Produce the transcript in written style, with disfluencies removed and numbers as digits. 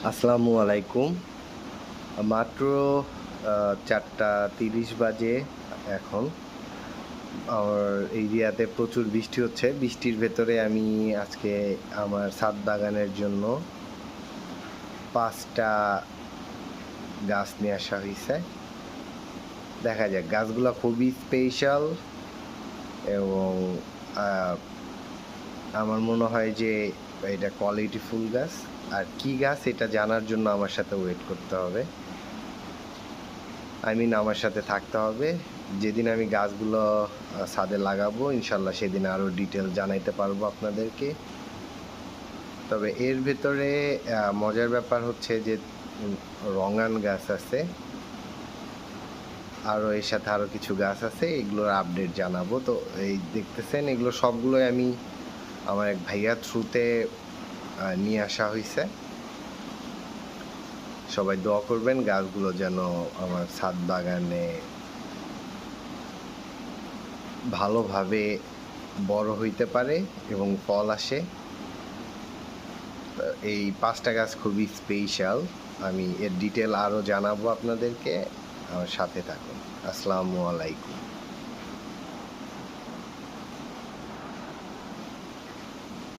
আসসালামু আলাইকুম। মাত্র ৪:৩০ বাজে এখন। আমার এরিয়াতে প্রচুর বৃষ্টি হচ্ছে। বৃষ্টির ভেতরে আমি আজকে আমার ছাদ বাগানের জন্য ৫ টা গাছ নিয়ে আসা হইছে। দেখা যাক গাছগুলা খুবই স্পেশাল এবং আ আমার মনে হয় যে এটা কোয়ালিটি ফুল গাছ। আর কি গাছ এটা জানার জন্য আমার সাথে ওয়েট করতে হবে। আমার সাথে থাকতে হবে। যেদিন আমি গাছগুলো ছাদে লাগাবো ইনশাল্লাহ সেদিন আরও ডিটেল জানাইতে পারবো আপনাদেরকে। তবে এর ভেতরে মজার ব্যাপার হচ্ছে যে রঙান গাছ আছে, আরও এর সাথে আরও কিছু গাছ আছে, এগুলোর আপডেট জানাবো। তো এই দেখতেছেন এগুলো সবগুলোই আমি আমার এক ভাইয়ার থ্রুতে নিয়ে আসা হয়েছে। সবাই দোয়া করবেন গাছগুলো যেন আমার ছাদ বাগানে ভালোভাবে বড় হইতে পারে এবং ফল আসে। এই ৫টা গাছ খুবই স্পেশাল। আমি এর ডিটেল আরও জানাবো আপনাদেরকে। আমার সাথে থাকুন। আসসালামু আলাইকুম।